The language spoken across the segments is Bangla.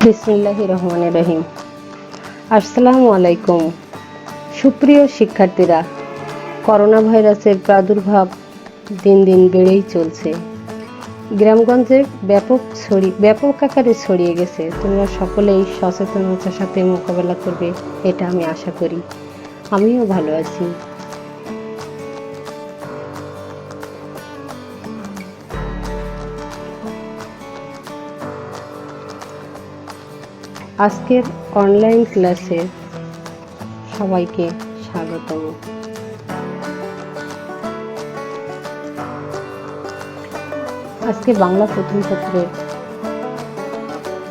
বিসমিল্লাহির রহমানির রহিম। আসসালামু আলাইকুম। সুপ্রিয় শিক্ষার্থীরা, করোনা ভাইরাসের প্রাদুর্ভাব দিন দিন বেড়েই চলছে। গ্রামগঞ্জে ব্যাপক আকারে ছড়িয়ে গেছে। তোমরা সকলেই সচেতনতার সাথে মোকাবেলা করবে, এটা আমি আশা করি। আমিও ভালো আছি। আজকের অনলাইন ক্লাসে সবাইকে স্বাগতম। আজকে বাংলা প্রথম পত্রের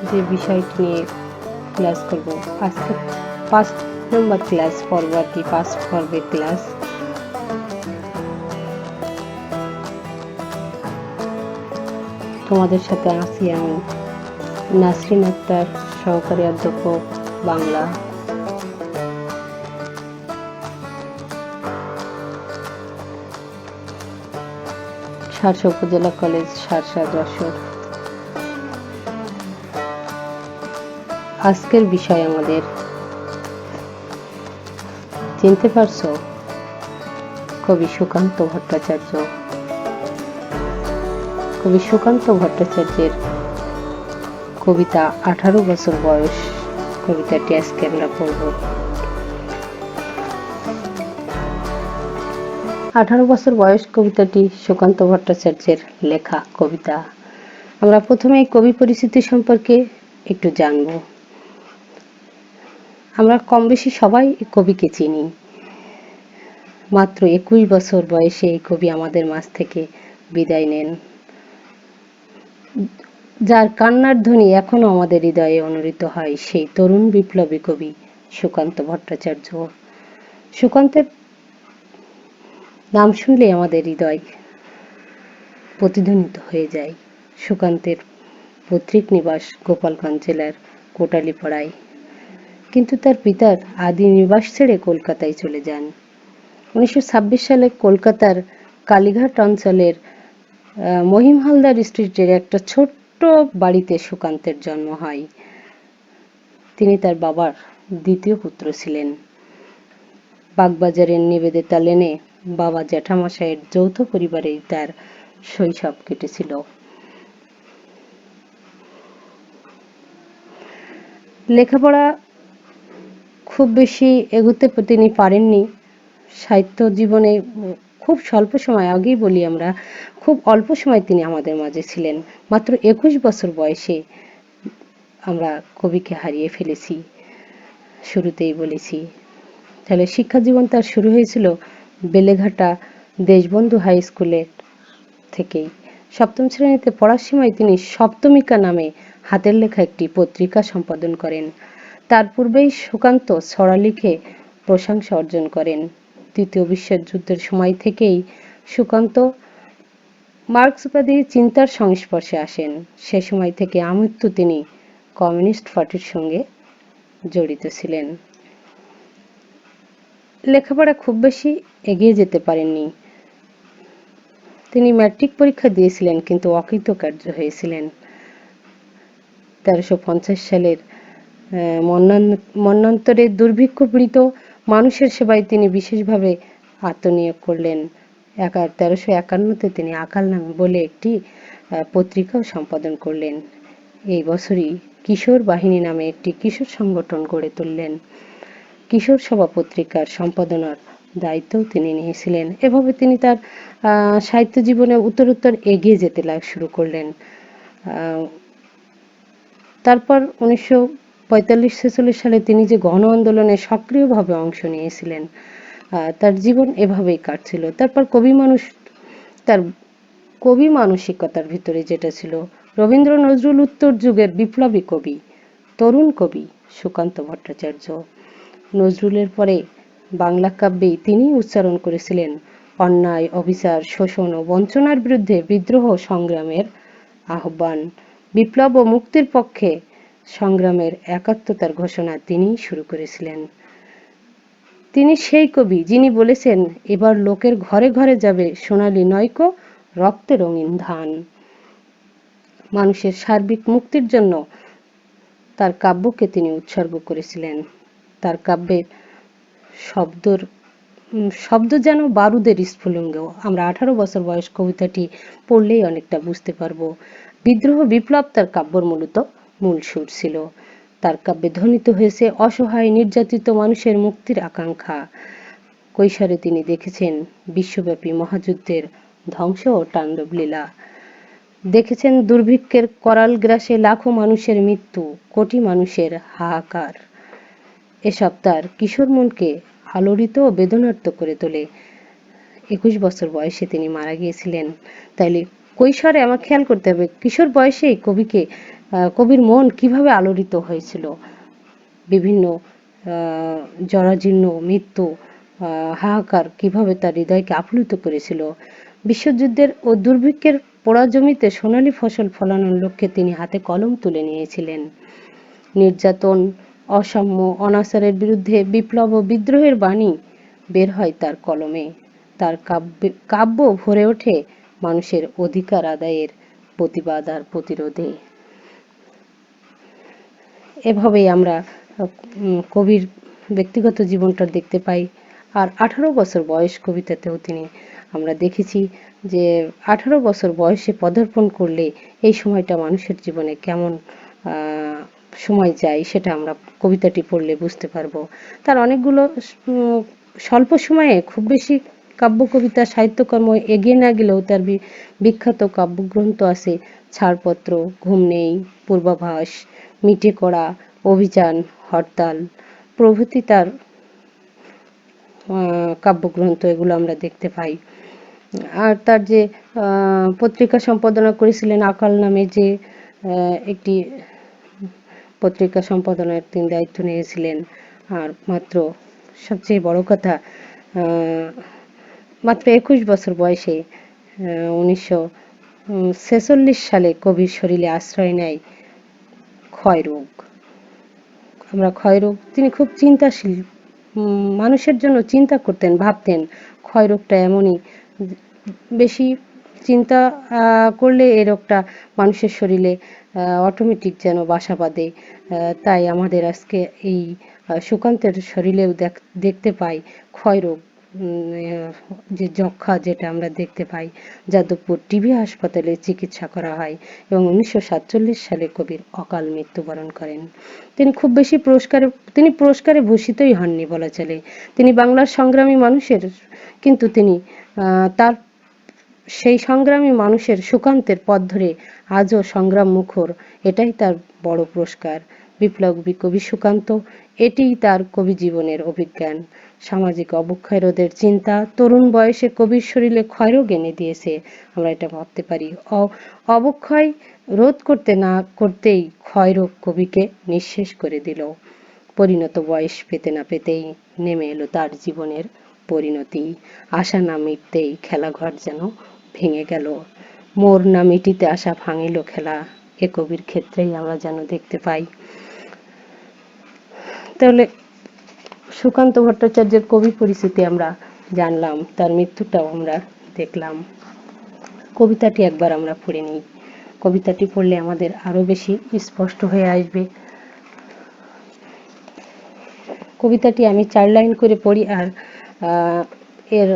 যে বিষয়টি নিয়ে ক্লাস করব, আজকে 5 নম্বর ক্লাস পর্ব আর কি, 5 পর্বের ক্লাস। তোমাদের সাথে আছি আমি নাসরিন আক্তার, সহকারী অধ্যাপক বাংলা। শার্শা উপজেলা কলেজ, শার্শা, যশোর। আজকের বিষয় আমাদের, চিনতে পারছো? কবি সুকান্ত ভট্টাচার্য। কবি সুকান্ত ভট্টাচার্যের কবিতা 18 বছর বয়স, কবিতাটি আজকে আমরা পড়ব। 18 বছর বয়স কবিতাটি সুকান্ত ভট্টাচার্যের লেখা কবিতা। আমরা প্রথমে কবি পরিচিতি সম্পর্কে একটু জানব। আমরা কম বেশি সবাই কবিকে চিনি। মাত্র 21 বছর বয়সে এই কবি আমাদের মাঝ থেকে বিদায় নেন, যার কান্নার ধ্বনি এখনো আমাদের হৃদয়ে অনুরিত হয়, সেই তরুণ বিপ্লবী কবি সুকান্ত ভট্টাচার্য। সুকান্তের নাম শুনলে আমাদের হৃদয় প্রতিধ্বনিত হয়ে যায়। সুকান্তের পৈতৃক নিবাস গোপালগঞ্জ জেলার কোটালীপাড়ায়, কিন্তু তার পিতার আদি নিবাস ছেড়ে কলকাতায় চলে যান। 1926 সালে কলকাতার কালীঘাট অঞ্চলের মহিম হালদার স্ট্রিটের একটা ছোট্ট বাড়িতে সুকান্তের জন্ম হয়। তিনি তার বাবার দ্বিতীয় পুত্র ছিলেন। বাগবাজারের নিবেদিতা লেনে বাবা জ্যাঠামশাইয়ের যৌথ পরিবারেই তার শৈশব কেটেছিল। লেখাপড়া খুব বেশি এগোতে তিনি পারেননি। সাহিত্য জীবনে খুব স্বল্প সময়, আগেই বলি আমরা, খুব অল্প সময় তিনি আমাদের মাঝে ছিলেন। মাত্র 21 বছর বয়সে আমরা কবিকে হারিয়ে ফেলেছি, শুরুতেই বলেছি। তাহলে শিক্ষা জীবন তার শুরু হয়েছিল বেলেঘাটা দেশবন্ধু হাই স্কুলের থেকেই। সপ্তম শ্রেণীতে পড়ার সময় তিনি সপ্তমিকা নামে হাতের লেখা একটি পত্রিকা সম্পাদন করেন। তার পূর্বেই সুকান্ত ছড়া লিখে প্রশংসা অর্জন করেন। তৃতীয় বিশ্বযুদ্ধের সময় থেকেই সুকান্ত মার্ক্সবাদী চিন্তার সংস্পর্শে আসেন। সে সময় থেকে আমৃত্যু তিনি কমিউনিস্ট পার্টির সঙ্গে জড়িত ছিলেন। লেখাপড়া খুব বেশি এগিয়ে যেতে পারেননি। তিনি ম্যাট্রিক পরীক্ষা দিয়েছিলেন, কিন্তু অকৃতকার্য হয়েছিলেন। 1350 সালের মন্বন্তরে দুর্ভিক্ষপীড়িত মানুষের সেবায় তিনি বিশেষভাবে আত্মনিয়োগ করলেন। 1351-তে তিনি আকাল নামে বলে একটি পত্রিকাও সম্পাদন করলেন। এই বছরই কিশোর বাহিনী নামে একটি কিশোর সংগঠন গড়ে তুললেন। কিশোর সভা পত্রিকার সম্পাদনার দায়িত্বও তিনি নিয়েছিলেন। এভাবে তিনি তার সাহিত্য জীবনে উত্তরোত্তর এগিয়ে যেতে শুরু করলেন। তারপর 1945-46 সালে তিনি যে গণ আন্দোলনে সক্রিয়ভাবে অংশ নিয়েছিলেন, তার জীবন এভাবেই কাটছিল। তারপর তার কবি মানসিকতার ভিতরে যেটা ছিল, রবীন্দ্র নজরুল উত্তর যুগের বিপ্লবী কবি, তরুণ কবি সুকান্ত ভট্টাচার্য। নজরুলের পরে বাংলা কাব্যেই তিনি উচ্চারণ করেছিলেন অন্যায়, অবিচার, শোষণ ও বঞ্চনার বিরুদ্ধে বিদ্রোহ সংগ্রামের আহ্বান। বিপ্লব ও মুক্তির পক্ষে সংগ্রামের একাত্মতার ঘোষণা তিনিই শুরু করেছিলেন। তিনি সেই কবি যিনি বলেছেন, এবার লোকের ঘরে ঘরে যাবে সোনালী নয়কো রক্তে রঙিন ধান। মানুষের সার্বিক মুক্তির জন্য তার কাব্যকে তিনি উৎসর্গ করেছিলেন। তার কাব্যের শব্দ যেন বারুদের স্ফুলিঙ্গ। আমরা 18 বছর বয়স কবিতাটি পড়লেই অনেকটা বুঝতে পারবো। বিদ্রোহ বিপ্লব তার কাব্যর মূল সুর ছিল। তার কাব্যে ধ্বনিত হয়েছে অসহায় নির্যাতিত মানুষের মুক্তির আকাঙ্ক্ষা। কৈশোরে তিনি দেখেছেন বিশ্বব্যাপী মহাযুদ্ধের ধ্বংস ও তাণ্ডব লীলা, দেখেছেন দুর্ভিক্ষের করাল গ্রাসে লাখো মানুষের মৃত্যু, কোটি মানুষের হাহাকার। এসব তার কিশোর মনকে আলোড়িত ও বেদনার্ত করে তোলে। 21 বছর বয়সে তিনি মারা গিয়েছিলেন। তাইলে কৈশোরে আমার খেয়াল করতে হবে কিশোর বয়সেই কবির মন কিভাবে আলোড়িত হয়েছিল। বিভিন্ন জরাজীর্ণ মৃত্যু, হাহাকার কিভাবে তার হৃদয়কে আপ্লুত করেছিল। বিশ্বযুদ্ধের ও দুর্ভিক্ষের পোড়া জমিতে সোনালী ফসল ফলানোর লক্ষ্যে তিনি হাতে কলম তুলে নিয়েছিলেন। নির্যাতন, অসাম্য, অনাচারের বিরুদ্ধে বিপ্লব ও বিদ্রোহের বাণী বের হয় তার কলমে। তার কাব্য ভরে ওঠে মানুষের অধিকার আদায়ের প্রতিবাদ আর প্রতিরোধে। এভাবেই আমরা কবির ব্যক্তিগত জীবনটা দেখতে পাই। আর 18 বছর বয়স কবিতাতেও আমরা দেখেছি যে 18 বছর বয়সে পদার্পণ করলে এই সময়টা মানুষের জীবনে কেমন সময় যায় সেটা আমরা কবিতাটি পড়লে বুঝতে পারবো। তার অনেকগুলো স্বল্প সময়ে খুব বেশি কাব্য কবিতা সাহিত্যকর্ম এগিয়ে না গেলেও তার বিখ্যাত কাব্যগ্রন্থ আছে ছাড়পত্র, ঘুম নেই, পূর্বাভাস, মিটে কড়া, অভিযান, হরতাল প্রভৃতি তার কাব্যগ্রন্থ, এগুলো আমরা দেখতে পাই। আর তার যে পত্রিকা সম্পাদনা করেছিলেন আকাল নামে যে একটি পত্রিকা সম্পাদনার তিনি দায়িত্ব নিয়েছিলেন। আর সবচেয়ে বড় কথা, মাত্র 21 বছর বয়সে 1946 সালে কবির শরীরে আশ্রয় নেয় ক্ষয়রোগ। আমরা ক্ষয়রোগ, তিনি খুব চিন্তাশীল, মানুষের জন্য চিন্তা করতেন, ভাবতেন। ক্ষয়রোগটা এমনই, বেশি চিন্তা করলে এই রোগটা মানুষের শরীরে অটোমেটিক যেন বাসা বাঁধে। তাই আমাদের আজকে এই সুকান্তের শরীরেও দেখতে পাই ক্ষয়রোগ, যে যক্ষা যেটা আমরা দেখতে পাই। যাদবপুর টিবি হাসপাতালে চিকিৎসা করা হয় এবং 1947 সালে কবির অকাল মৃত্যুবরণ করেন। তিনি খুব বেশি পুরস্কারে ভূষিতই হননি বলা চলে। তিনি বাংলার সংগ্রামী মানুষের, কিন্তু তিনি তার সেই সংগ্রামী মানুষের সুকান্তের পথ ধরে আজও সংগ্রাম মুখর, এটাই তার বড় পুরস্কার। বিপ্লবী কবি সুকান্ত, এটিই তার কবি জীবনের অভিজ্ঞান। সামাজিক অবক্ষয় রোধের চিন্তা তরুণ বয়সে কবির শরীরে ক্ষয়রোগ এনে দিয়েছে, আমরা এটা ভাবতে পারি। অবক্ষয় রোধ করতে না করতেই ক্ষয়রোগ কবিকে নিঃশেষ করে দিল। পরিণত বয়স পেতে না পেতেই নেমে এলো তার জীবনের পরিণতি। আশা না মিটতেই খেলাঘর যেন ভেঙে গেল, মোর না মিটিতে আশা ভাঙিল খেলা, এ কবির ক্ষেত্রেই আমরা যেন দেখতে পাই। তাহলে সুকান্ত ভট্টাচার্যের কবি পরিচিতি আমরা জানলাম, তার মৃত্যুটাও আমরা দেখলাম। কবিতাটি একবার আমরা পড়ে নিই। কবিতাটি পড়লে আমাদের আরো বেশি স্পষ্ট হয়ে আসবে। কবিতাটি আমি 4 লাইন করে পড়ি, আর এর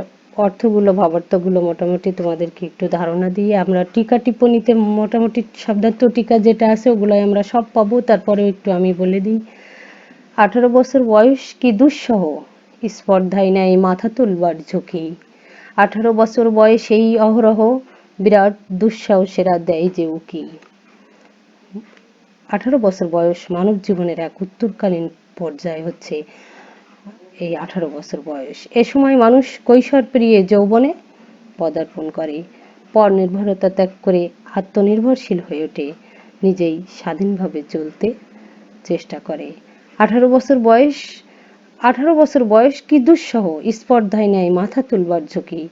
অর্থগুলো, ভাবার্থগুলো মোটামুটি তোমাদেরকে একটু ধারণা দিয়ে আমরা টিকা টিপ্পণীতে মোটামুটি শব্দার্থ টিকা যেটা আছে ওগুলোই আমরা সব পাবো। তারপরেও একটু আমি বলে দিই। 18 বছর বয়স কি দুঃসহ, স্পর্ধায় নেয় মাথা তুলবার ঝুঁকি। 18 বছর বয়স এই অহরহ, বিরাট দুঃসাহসেরা দেয় যে উকি। 18 বছর বয়স মানব জীবনের এক উত্তরকালীন পর্যায় হচ্ছে এই 18 বছর বয়স। এ সময় মানুষ কৈশোর পেরিয়ে যৌবনে পদার্পণ করে, পর নির্ভরতা ত্যাগ করে আত্মনির্ভরশীল হয়ে ওঠে, নিজেই স্বাধীনভাবে চলতে চেষ্টা করে। 18 বছর বয়স কি দুঃসহ, স্পর্ধায় নেয় মাথা তুলবার ঝুঁকি।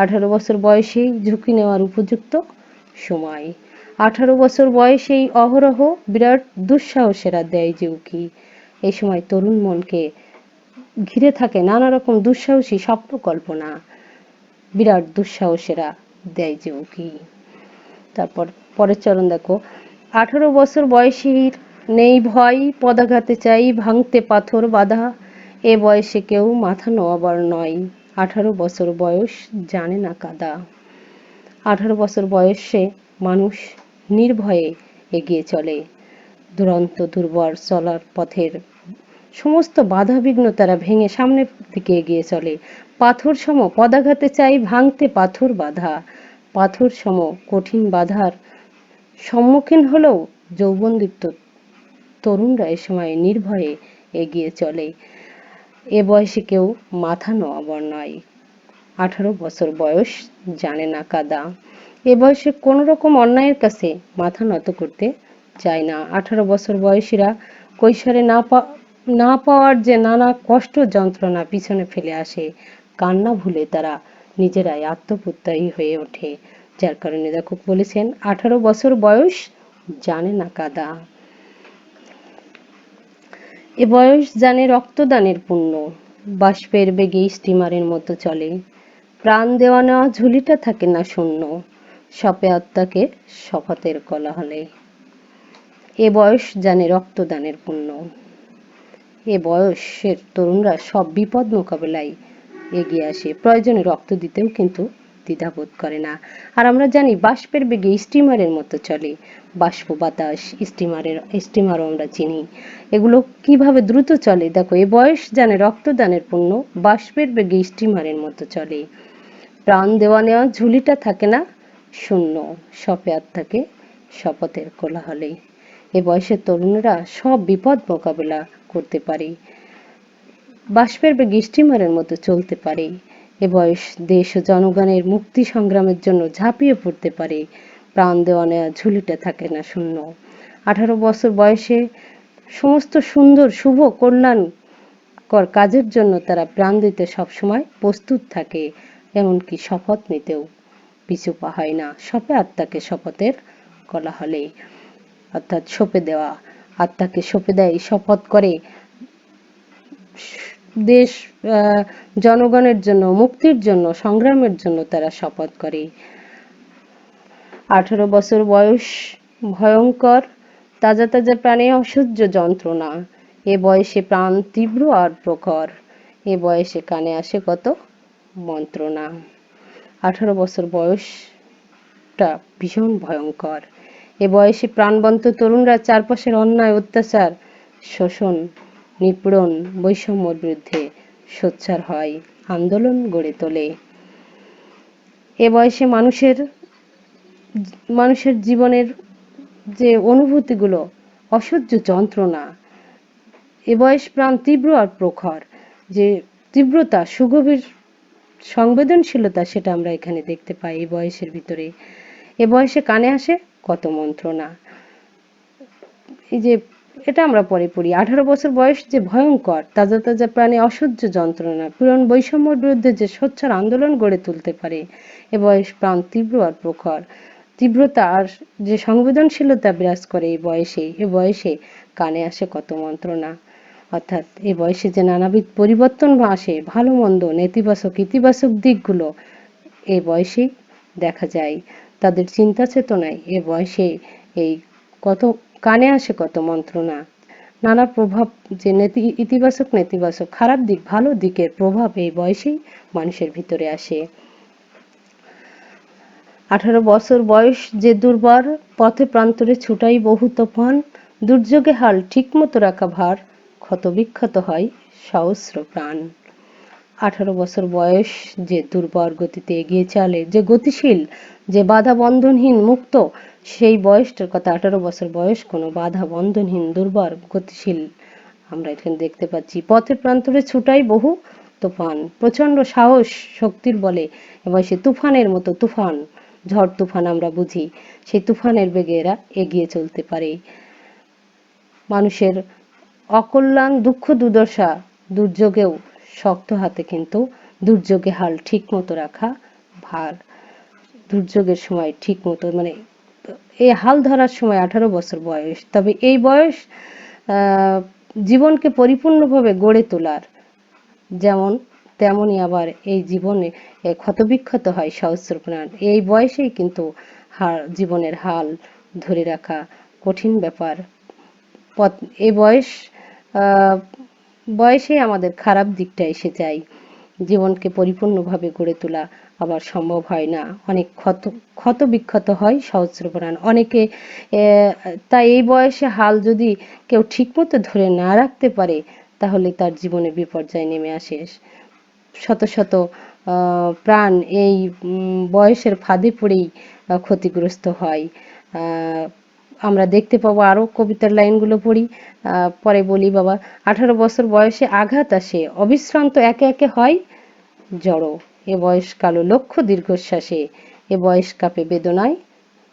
18 বছর বয়সেই ঝুঁকি নেওয়ার উপযুক্ত সময়। 18 বছর বয়সেই অহরহ, বিরাট দুঃসাহসেরা দেয় যে উকি। এই সময় তরুণ মনকে ঘিরে থাকে নানা রকম দুঃসাহসী স্বপ্ন কল্পনা, বিরাট দুঃসাহসেরা দেয় যে উকি। তারপর পরের চরণ দেখো। 18 বছর বয়সীর নেই ভয় পদাঘাতে চাই ভাঙতে পাথর বাঁধা, এ বয়সে কেউ মাথা নোয়াবার নয়, 18 বছর বয়স জানে না কাদা। 18 বছর বয়সে মানুষ নির্ভয়ে এগিয়ে চলে, দুরন্ত দুর্বর চলার পথের সমস্ত বাধা বিঘ্ন তারা ভেঙে সামনের দিকে এগিয়ে চলে। পাথর সম পদাঘাতে চাই ভাঙতে পাথর বাঁধা, পাথর সম কঠিন বাধার সম্মুখীন হলেও যৌবনদীপ্ত তরুণরা এ সময় নির্ভয়ে এগিয়ে চলে, এ বয়সে কেউ মাথা নোয়াবার নয়, 18 বছর বয়স জানে না কাদা। এ বয়সে কোন রকম অন্যায়ের কাছে মাথা নত করতে চায় না। 18 বছর বয়সীরা কৈশোরে না পাওয়ার যে নানা কষ্ট যন্ত্রণা পিছনে ফেলে আসে, কান্না ভুলে তারা নিজেরাই আত্মপ্রত্যয়ী হয়ে ওঠে। যার কারণে লেখক বলেছেন 18 বছর বয়স জানে না কাদা। এ বয়স জানে রক্তদানের পুণ্য, বাষ্পের বেগে স্টিমারের মতো চলে, প্রাণ দেওয়া নেওয়া ঝুলিটা থাকে না শূন্য, শপে আত্মাকে শপথের কোলাহলে। এ বয়স জানে রক্তদানের পুণ্য। এ বয়সের তরুণরা সব বিপদ মোকাবেলায় এগিয়ে আসে, প্রয়োজনে রক্ত দিতেও কিন্তু দ্বিধাবোধ করে না। আর আমরা জানি বাষ্পের বেগে স্টিমারের মতো চলে, বাষ্প বাতাস স্টিমারও আমরা চিনি। এগুলো কিভাবে দ্রুত চলে দেখো, এ বয়স জানে রক্তদানের পুণ্য, বাষ্পের বেগে স্টিমারের মতো চলে, প্রাণ দেওয়া নেওয়া ঝুলিটা থাকে না শূন্য, শপে আত্মাকে শপথের কোলাহলে। এ বয়সের তরুণরা সব বিপদ মোকাবেলা করতে পারে, বাষ্পের বেগে স্টিমারের মতো চলতে পারে। এ বয়স দেশ ও জনগণের মুক্তি সংগ্রামের জন্য ঝাঁপিয়ে পড়তে পারে, প্রাণ দেওয়া নেওয়া ঝুলিটা থাকে না শূন্য। 18 বছর বয়সে সমস্ত সুন্দর শুভ কল্যাণকর কাজের জন্য তারা প্রাণ দিতে সবসময় প্রস্তুত থাকে, এমনকি শপথ নিতেও পিছু পা হয় না, শপে আত্মাকে শপথের কোলাহলে। অর্থাৎ সঁপে দেওয়া, আত্মাকে সঁপে দেয়, শপথ করে দেশ জনগণের জন্য, মুক্তির জন্য, সংগ্রামের জন্য তারা শপথ করে। 18 বছর বয়স ভয়ঙ্কর, তাজা তাজা প্রাণে অসহ্য যন্ত্রণা, এ বয়সে প্রাণ তীব্র আর প্রখর, এ বয়সে কানে আসে কত মন্ত্রণা। 18 বছর বয়সটা ভীষণ ভয়ঙ্কর। এ বয়সে প্রাণবন্ত তরুণরা চারপাশের অন্যায় অত্যাচার শোষণ নিপীড়ন বৈষম্যর বিরুদ্ধে সোচ্চার হয়, আন্দোলন গড়ে তোলে। এ বয়সে মানুষের জীবনের যে অনুভূতিগুলো, অসহ্য যন্ত্রণা, এ বয়স প্রাণ তীব্র আর প্রখর, যে তীব্রতা সুগভীর সংবেদনশীলতা সেটা আমরা এখানে দেখতে পাই এই বয়সের ভিতরে। এ বয়সে কানে আসে কত মন্ত্রণা, এই যে এটা আমরা পরে পড়ি। 18 বছর বয়স যে ভয়ঙ্কর, তাজা তাজা প্রাণে অসহ্য যন্ত্রণা, পীড়ন বৈষম্যের বিরুদ্ধে যে সোচ্চার আন্দোলন গড়ে তুলতে পারে, এ বয়স প্রাণ তীব্র আর প্রখর, তীব্রতা আর যে সংবেদনশীলতা বিরাজ করে এ বয়সে কানে আসে কত মন্ত্রণা। অর্থাৎ এ বয়সে যে নানাবিধ পরিবর্তন আসে, ভালো মন্দ নেতিবাচক ইতিবাচক দিকগুলো এ বয়সেই দেখা যায়। তাদের চিন্তা চেতনায় এ বয়সে এই কত কানে আসে কত মন্ত্রণা, নানা প্রভাব, যে ইতিবাচক নেতিবাচক খারাপ দিক ভালো দিকের প্রভাব এই বয়সেই মানুষের ভিতরে আসে। 18 বছর বয়স যে দুর্বার, পথে প্রান্তরে ছুটাই বহু তুফান, দুর্যোগে হাল ঠিকমতো রাখা ভার, ক্ষত বিক্ষত হয় সহস্র প্রাণ। 18 বছর বয়স যে দুর্বার গতিতে এগিয়ে চলে, যে গতিশীল, যে বাধা বন্ধনহীন মুক্ত, সেই বয়সটার কথা। 18 বছর বয়স কোনো বাধা বন্ধনহীন দুর্বার গতিশীল আমরা এখানে দেখতে পাচ্ছি। পথে প্রান্তরে ছুটাই বহু তুফান, প্রচন্ড সাহস শক্তির বলে এ বয়সে তুফানের মতো, তুফান ঝড় তুফান আমরা বুঝি, সেই তুফানের বেগে এরা এগিয়ে চলতে পারে। মানুষের অকল্যাণ দুঃখ দুর্দশা দুর্যোগেও শক্ত হাতে কিন্তু দুর্যোগে হাল ঠিক মতো রাখা ভার, দুর্যোগের সময় ঠিক মতো মানে এই হাল ধরার সময় 18 বছর বয়স। তবে এই বয়স জীবনকে পরিপূর্ণভাবে গড়ে তোলার, যেমন তেমনই আবার এই জীবনে ক্ষতবিক্ষত হয় সহস্র প্রাণ। এই বয়সেই কিন্তু জীবনের হাল ধরে রাখা কঠিন ব্যাপার, পথ এই বয়সে আমাদের খারাপ দিকটা এসে যায়। জীবনকে পরিপূর্ণভাবে গড়ে তোলা আবার সম্ভব হয় না, অনেক ক্ষত বিক্ষত হয় সহস্রপ্রাণ অনেকে। তাই এই বয়সে হাল যদি কেউ ঠিকমতো ধরে না রাখতে পারে তাহলে তার জীবনে বিপর্যয় নেমে আসে। শত শত প্রাণ এই বয়সের ফাঁদে পড়েই ক্ষতিগ্রস্ত হয়। আমরা দেখতে পাবো, আরো কবিতার লাইনগুলো পড়ি, পরে বলি বাবা। 18 বছর বয়সে আঘাত আসে অবিশ্রান্ত, একে একে হয় জড়ো। এ বয়স কালো লক্ষ দীর্ঘশ্বাসে, এ বয়স কাঁপে বেদনায়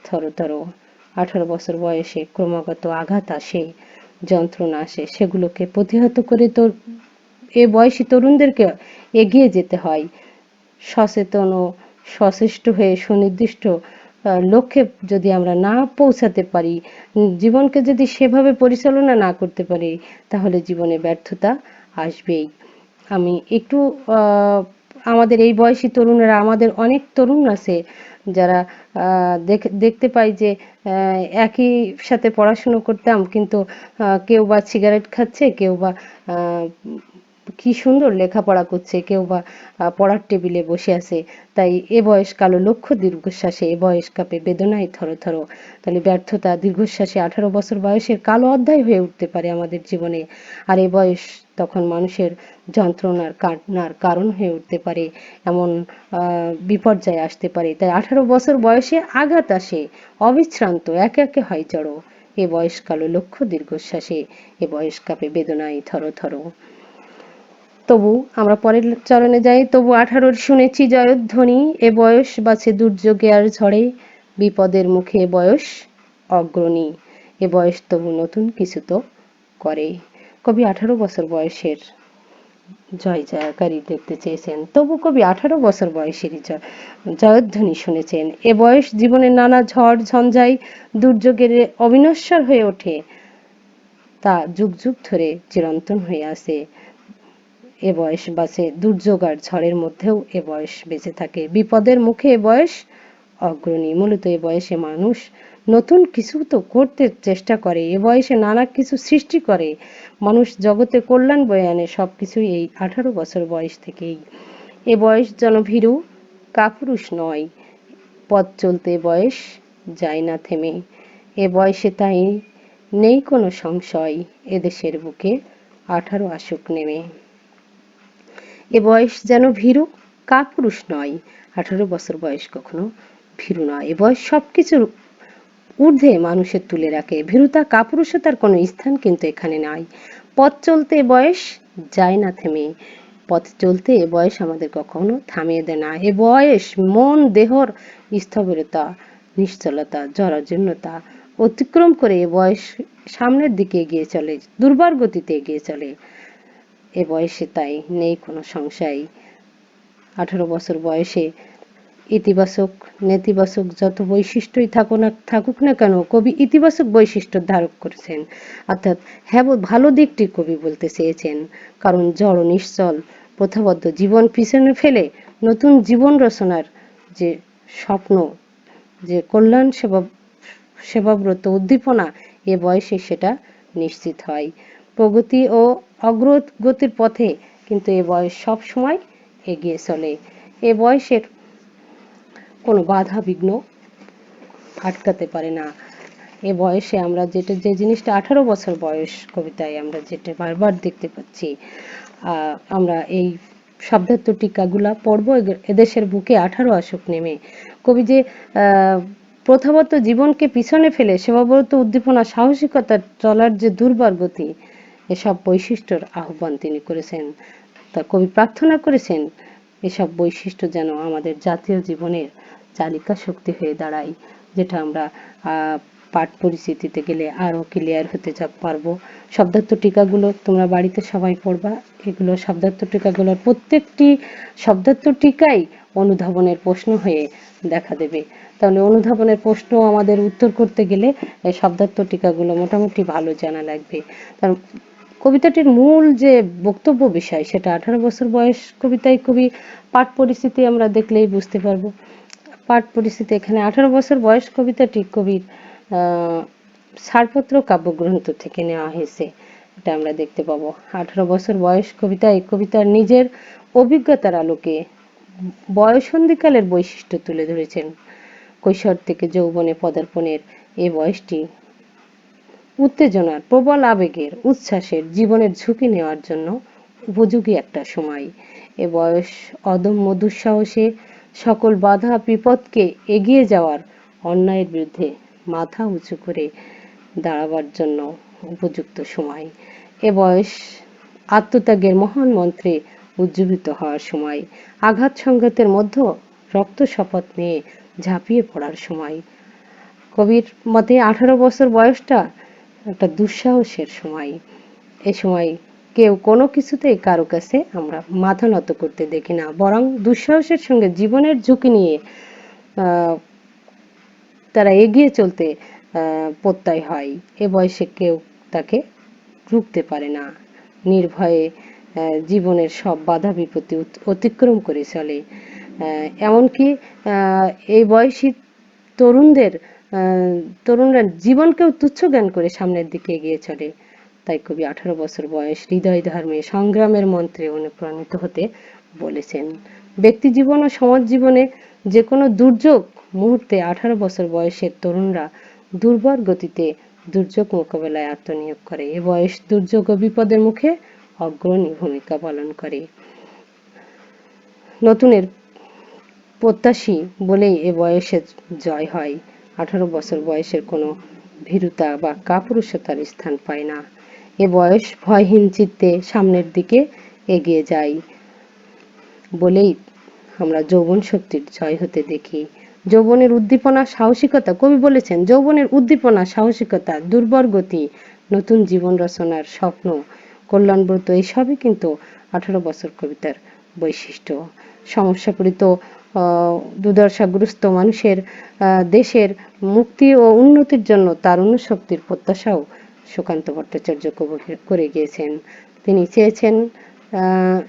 থর থর। 18 বছর বয়সে ক্রমাগত আঘাত আসে, যন্ত্রণা আসে, সেগুলোকে প্রতিহত করে তো এ বয়সী তরুণদেরকে এগিয়ে যেতে হয়। সচেতন ও সচেষ্ট হয়ে সুনির্দিষ্ট লক্ষ্যে যদি আমরা না পৌঁছাতে পারি, জীবনকে যদি সেভাবে পরিচালনা না করতে পারি, তাহলে জীবনে ব্যর্থতা আসবেই। আমি একটু আমাদের এই বয়সী তরুণেরা, আমাদের অনেক তরুণ আছে যারা দেখতে পাই যে একই সাথে পড়াশুনো করতাম, কিন্তু কেউ বা সিগারেট খাচ্ছে, কেউ বা কি সুন্দর লেখাপড়া করছে, কেউ বা পড়ার টেবিলে বসে আছে। তাই এ বয়স কালো লক্ষ দীর্ঘশ্বাসে, এ বয়স কাঁপে বেদনায় থর থর। তাহলে ব্যর্থতা দীর্ঘশ্বাসে 18 বছর বয়সের কালো অধ্যায় হয়ে উঠতে পারে আমাদের জীবনে। আর এ বয়স তখন মানুষের যন্ত্রণার কান্নার কারণ হয়ে উঠতে পারে, এমন বিপর্যয় আসতে পারে। তাই 18 বছর বয়সে আঘাত আসে অবিশ্রান্ত, একে একে হয় জড়ো। এ বয়স কালো লক্ষ দীর্ঘশ্বাসে, এ বয়স কাঁপে বেদনায় থর থর। তবু আমরা পরের চরণে যাই। তবু 18-র শুনেছি জয়ধ্বনি, এ বয়স বাছে দুর্যোগে আর ঝড়ে, বিপদের মুখে এ বয়স অগ্রণী। এ বয়স তবু নতুন কিছু তো করে। কবি 18 বছর বয়সের জয় জয়কারী দেখতে চেয়েছেন, তবু কবি 18 বছর বয়সেরই জয়ধ্বনি শুনেছেন। এ বয়স জীবনের নানা ঝড় ঝঞ্ঝাই দুর্যোগের অবিনশ্বর হয়ে ওঠে, তা যুগ যুগ ধরে চিরন্তন হয়ে আছে। এ বয়স বাঁচে দুর্যোগ আর ঝড়ের মধ্যেও, এ বয়স বেঁচে থাকে বিপদের মুখে, এ বয়স অগ্রণী। মূলত এ বয়সে মানুষ নতুন কিছু তো করতে চেষ্টা করে, এ বয়সে নানা কিছু সৃষ্টি করে, মানুষ জগতে কল্যাণ বয়ে আনে, সবকিছুই এই 18 বছর বয়স থেকেই। এ বয়স যেন ভীরু কাপুরুষ নয়, পথ চলতে বয়স যায় না থেমে। এ বয়সে তাই নেই কোনো সংশয়, এদেশের বুকে 18 আসুক নেমে। এ বয়স যেন ভীরু কাপুরুষ নয়, 18 বছর বয়স কখনো ভীরু নয়। এ বয়স সবকিছুর ঊর্ধ্বে মানুষের তুলে রাখে, ভীরুতা কাপুরুষতার কোনো স্থান কিন্তু এখানে নাই। পথ চলতে এ বয়স যায় না থেমে, পথ চলতে এ বয়স আমাদের কখনো থামিয়ে দেয় না। এ বয়স মন দেহর স্থবিরতা, নিশ্চলতা, জরাজীর্ণতা অতিক্রম করে এ বয়স সামনের দিকে এগিয়ে চলে, দুর্বার গতিতে এগিয়ে চলে। এ বয়সে তাই নেই কোনো সংশয়। 18 বছর বয়সে ইতিবাচক নেতিবাচক যত বৈশিষ্ট্যই থাকুক না কেন, কবি ইতিবাচক বৈশিষ্ট্য ধারক করেছেন, অর্থাৎ হ্যাঁ ভালো দিকটি কবি বলতে চেয়েছেন। কারণ জড় নিশ্চল প্রথাবদ্ধ জীবন পিছনে ফেলে নতুন জীবন রচনার যে স্বপ্ন, যে কল্যাণ সেবাব্রত উদ্দীপনা, এ বয়সে সেটা নিশ্চিত হয়। প্রগতি ও অগ্রগতির পথে কিন্তু এ বয়স সব সময় এগিয়ে চলে। এ বয়সের কোনো বাধা বিঘ্ন আটকাতে পারে না। এ বয়সে আমরা যে জিনিসটা 18 বছর বয়স কবিতায় আমরা যেটা বারবার দেখতে পাচ্ছি, আমরা এই শব্দার্থ টিকাগুলা পড়বো। এদেশের বুকে 18 আসুক নেমে, কবি যে প্রথাগত জীবনকে পিছনে ফেলে সেবাব্রত উদ্দীপনা, সাহসিকতার চলার যে দুর্বার গতি, এসব বৈশিষ্ট্যর আহ্বান তিনি করেছেন। তা কবি প্রার্থনা করেছেন এসব বৈশিষ্ট্য যেন আমাদের জাতীয় জীবনের চালিকা শক্তি হয়ে দাঁড়ায়, যেটা আমরা পাঠ পরিচিতিতে গেলে আরো ক্লিয়ার হতে পারবো। শব্দার্থ টিকাগুলো তোমরা বাড়িতে সবাই পড়বা। এগুলো শব্দার্থ টিকাগুলোর প্রত্যেকটি শব্দার্থ টিকাই অনুধাবনের প্রশ্ন হয়ে দেখা দেবে। তাহলে অনুধাবনের প্রশ্ন আমাদের উত্তর করতে গেলে এই শব্দার্থ টিকাগুলো মোটামুটি ভালো জানা লাগবে। কারণ কবিতাটির মূল যে বক্তব্য বিষয় সেটা 18 বছর বয়স কবিতায় কবি পাঠ পরিস্থিতি আমরা দেখলেই বুঝতে পারবো। পাঠ পরিস্থিতি এখানে 18 বছর বয়স কবিতাটি কবির ছাড়পত্র কাব্যগ্রন্থ থেকে নেওয়া হয়েছে, এটা আমরা দেখতে পাবো। 18 বছর বয়স কবিতায় কবিতার নিজের অভিজ্ঞতার আলোকে বয়ঃসন্ধিকালের বৈশিষ্ট্য তুলে ধরেছেন। কৈশোর থেকে যৌবনে পদার্পণের এই বয়সটি উত্তেজনার, প্রবল আবেগের, উচ্ছ্বাসের, জীবনের ঝুঁকি নেওয়ার জন্য উপযোগী একটা সময়। এ বয়স অদম্য দুঃসাহসে সকল বাধা বিপদকে এগিয়ে যাওয়ার, অন্যায়ের বিরুদ্ধে মাথা উঁচু করে দাঁড়াবার জন্য উপযুক্ত সময়। এ বয়স আত্মত্যাগের মহান মন্ত্রে উজ্জীবিত হওয়ার সময়, আঘাত সংঘাতের মধ্যে রক্ত শপথ নিয়ে ঝাঁপিয়ে পড়ার সময়। কবির মতে 18 বছর বয়সটা একটা দুঃসাহসের সময়। এ সময় কেউ কোনো কিছুতেই কারো কাছে আমরা মাথা নত করতে দেখি না, বরং দুঃসাহসের সঙ্গে জীবনের ঝুঁকি নিয়ে তারা এগিয়ে চলতে প্রত্যয় হয়। এ বয়সে কেউ তাকে রুখতে পারে না, নির্ভয়ে জীবনের সব বাধা বিপত্তি অতিক্রম করে চলে। এমনকি এই বয়সী তরুণরা জীবনকেও তুচ্ছ জ্ঞান করে সামনের দিকে এগিয়ে চলে। তাই কবি 18 বছর বয়স হৃদয় ধর্মে সংগ্রামের মন্ত্রে অনুপ্রাণিত হতে বলেছেন। ব্যক্তি জীবন ও সমাজ জীবনে যে কোনো দুর্যোগ মুহূর্তে 18 বছর বয়সের তরুণরা দুর্বার গতিতে দুর্যোগ মোকাবেলায় আত্মনিয়োগ করে। এ বয়স দুর্যোগ ও বিপদের মুখে অগ্রণী ভূমিকা পালন করে। নতুনের প্রত্যাশী বলেই এ বয়সের জয় হয়। 18 বছর বয়সের কোনো ভীরুতা বা কাপুরুষতার স্থান পায় না। এ বয়স ভয়হীন চিত্তে সামনের দিকে এগিয়ে যায় বলেই আমরা যৌবন শক্তির জয় হতে দেখি। যৌবনের উদ্দীপনা, সাহসিকতা, কবি বলেছেন যৌবনের উদ্দীপনা, সাহসিকতা, দুর্বার গতি, নতুন জীবন রচনার স্বপ্ন, কল্যাণব্রত, এসবই কিন্তু 18 বছর কবিতার বৈশিষ্ট্য। সমস্যাপীড়িত দুর্দশাগ্রস্ত মানুষের দেশের মুক্তি ও উন্নতির জন্য তারুণ্য শক্তির প্রত্যাশাও সুকান্ত ভট্টাচার্য করে গিয়েছেন। তিনি চেয়েছেন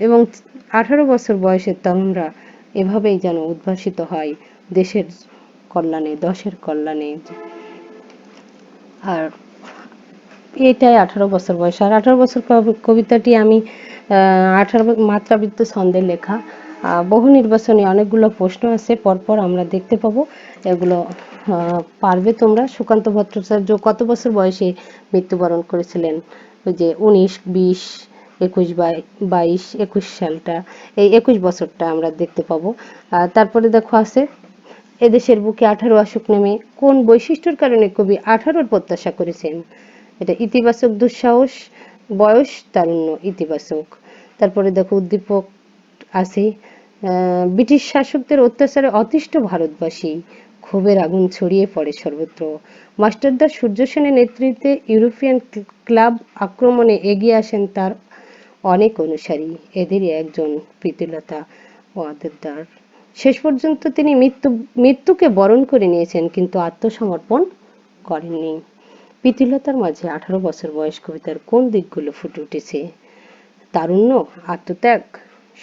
এবং 18 বছর বয়সের তরুণরা এভাবেই যেন উদ্ভাসিত হয় দেশের কল্যাণে, দশের কল্যাণে। আর এটাই 18 বছর বয়স। আর 18 বছর কবিতাটি আমি 18 মাত্রাবৃত্ত ছন্দে লেখা। বহু নির্বাচনী অনেকগুলো প্রশ্ন আছে, পরপর আমরা দেখতে পাবো। এগুলো পারবে তোমরা। সুকান্ত ভট্টাচার্য কত বছর বয়সে মৃত্যুবরণ করেছিলেন? ওই যে 19, 20, 21, 22, 21 সালটা, এই 21 বছরটা আমরা দেখতে পাবো। তারপরে দেখো আছে এদেশের বুকে 18 আসুক নেমে, কোন বৈশিষ্ট্যের কারণে কবি 18-র প্রত্যাশা করেছেন? এটা ইতিবাচক দুঃসাহস, বয়স, তারুণ্য, ইতিবাচক। তারপরে দেখো উদ্দীপক আছে ব্রিটিশ শাসকদের অত্যাচারে অতিষ্ঠ ভারতবাসী, ক্ষোভের আগুন ছড়িয়ে পড়ে সর্বত্র। মাস্টারদা সূর্য সেনের নেতৃত্বে ইউরোপিয়ান ক্লাব আক্রমণে এগিয়ে আসেন তার অনেক অনুসারী, এদেরই একজন প্রীতিলতা ওয়াদ্দেদার। শেষ পর্যন্ত তিনি মৃত্যুকে বরণ করে নিয়েছেন, কিন্তু আত্মসমর্পণ করেননি। প্রীতিলতার মাঝে 18 বছর বয়স কবিতার কোন দিকগুলো ফুটে উঠেছে? তারুণ্য, আত্মত্যাগ,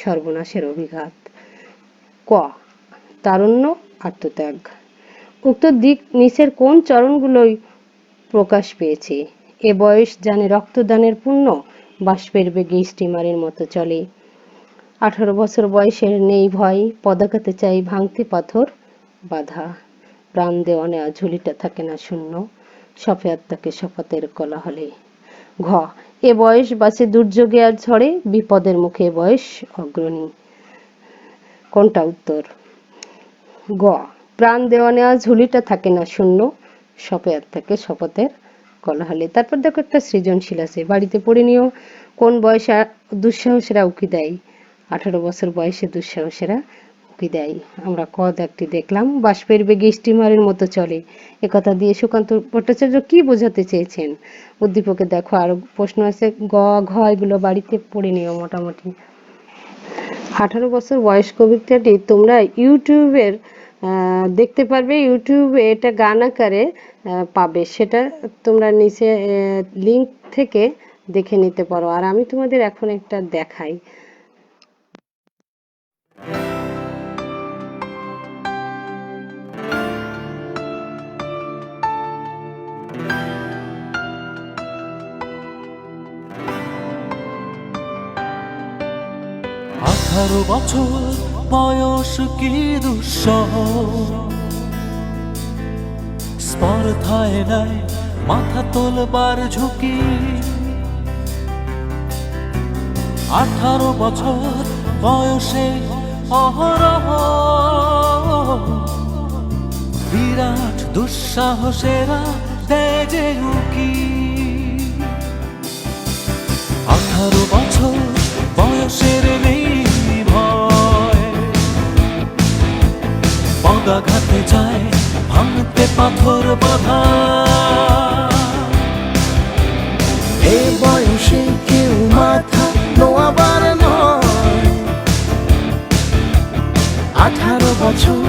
সর্বনাশের অভিঘাত। ক. তারুণ্য, আত্মত্যাগ। উক্ত দিক নিচের কোন চরণগুলোই প্রকাশ পেয়েছে? এ বয়স জানে রক্তদানের পুণ্য, বাষ্পের বেগে স্টিমারের মতো চলে। 18 বছর বয়সের নেই ভয়, পদাঘাতে চাই ভাঙতে পাথর বাধা। প্রাণ দেওয়া নেওয়া ঝুলিটা থাকে না শূন্য, শপে আত্মাকে শপথের কোলাহলে। ঘ. এ বয়স বাঁচে দুর্যোগে আর ঝড়ে, বিপদের মুখে বয়স অগ্রণী। কোনটা উত্তর? গ. প্রাণ দেওয়া নেওয়া ঝুলিটা থাকে না শূন্য, শপে আত্মাকে শপথের কোলাহলে। তারপর দেখো একটা সৃজনশীল আছে, বাড়িতে পড়ে নিও। কোন বয়সে দুঃসাহসীরা উকি দেয়? 18 বছর বয়সে দুঃসাহসীরা উকি দেয়। আমরা ক দাগটি দেখলাম, বাষ্পের বেগে স্টিমারের মতো চলে। একথা দিয়ে সুকান্ত ভট্টাচার্য কি বোঝাতে চেয়েছেন? উদ্দীপকে দেখো আরো প্রশ্ন আছে, গ, ঘ, এগুলো বাড়িতে পড়ে নিও মোটামুটি। 18 বছর বয়স কবিতাটি তোমরা ইউটিউবের দেখতে পারবে, ইউটিউবে এটা গান আকারে পাবে, সেটা তোমরা নিচে লিংক থেকে দেখে নিতে পারো। আর আমি তোমাদের এখন একটা দেখাই। 18 বছর বয়স কি দুঃসহ, স্পর্ধায় নাই মাথা তোলবার ঝুঁকি। 18 বছর বয়সে অহরহ বিরাট দুঃসাহসেরা দেয় যে উকি। 18 বছর বয়সের নেই ভয়, পদাঘাতে যায় ভাঙতে পাথর বাঁধা। এ বয়সে কেউ মাথা নোয়াবার নয়, 18 বছর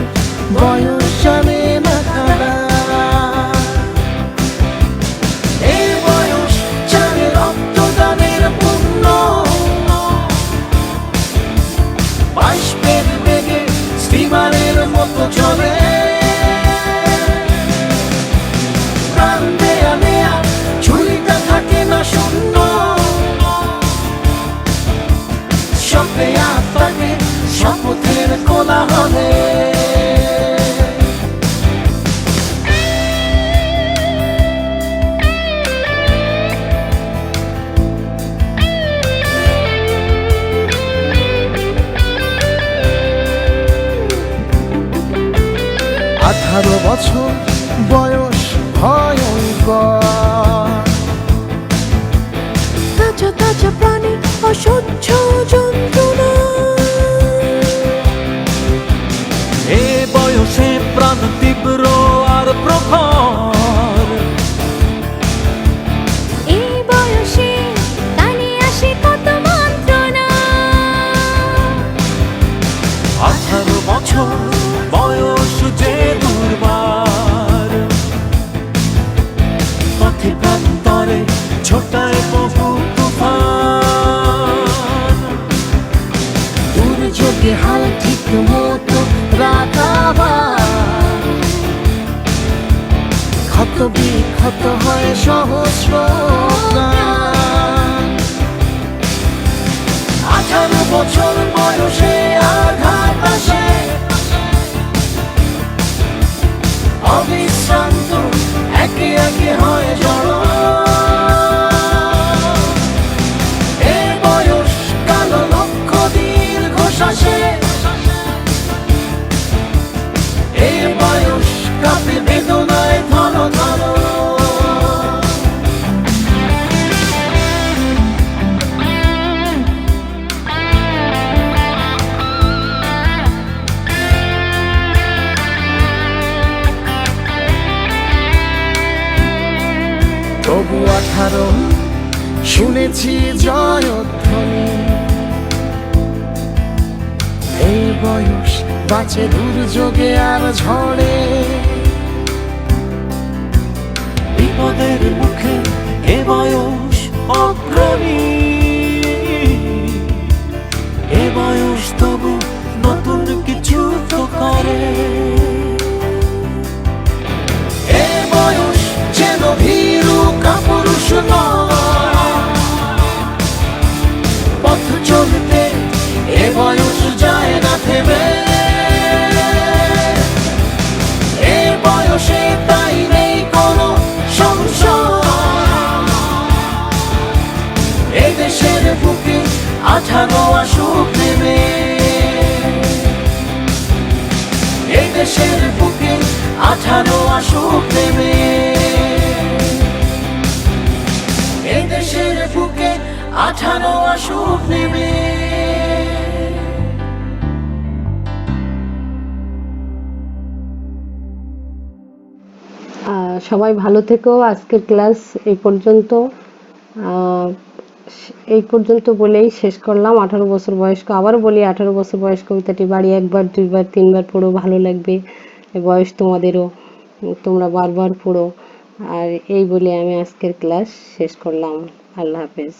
বয়স জানে না তারা। এ বয়স জানে রক্তদানের পুণ্য, বাষ্পের বেগে স্টিমারের মতো চলে। প্রাণ দেয়া নেয়া ঝুলিটা থাকে না শূন্য, শপে আত্মাকে শপথের কোলাহলে। আঠারো বছর বয়স ভয়ঙ্কর, তাজা তাজা প্রাণে অসহ্য যন্ত্রণা। এ বয়সে প্রাণ তীব্র আর প্রখর, এই বয়সে কানে আসে কত মন্ত্রণা। 18 বছর বয়স যে দুর্বার, পথে প্রান্তরে ছোটায় বহু তুফান। দুর্যোগে হাল ঠিক মতো রাখাবার, ক্ষত বিক্ষত হয় সহস্র প্রাণ। 18 বছর বয়সে আঘাত আসে, অবিশ্রান্ত একে একে হয় জড়। এ বয়স কালো লক্ষ দীর্ঘ শ্বাসে, এ বয়স কাঁপে বেদনায় ধর ধর। তবু 18 শুনেছি জয়ধ্বনি, এই বয়স বাঁচে দুর্যোগে আর ঝড়ে। বিপদের মুখে এ বয়স অগ্রণী, এ বয়স তবু নতুন কিছু তো করে। এ বয়স যেন ভীরু কাপুরুষ নয়, পথ চলতে এ বয়স যায় না থেমে। এ বয়সে তাই নেই কোনো সংশয়, এ দেশের বুকে 18 আসুক নেমে। এ দেশের বুকে 18 আসুক নেমে। এ দেশের বুকে 18 আসুক নেমে। সবাই ভালো থেকো। আজকের ক্লাস এই পর্যন্ত বলেই শেষ করলাম। 18 বছর বয়স্ক, আবারও বলি 18 বছর বয়স কবিতাটি বাড়ি 1 বার 2 বার 3 বার পড়ো, ভালো লাগবে। এই বয়স তোমাদেরও, তোমরা বারবার পড়ো। আর এই বলে আমি আজকের ক্লাস শেষ করলাম। আল্লাহ হাফেজ।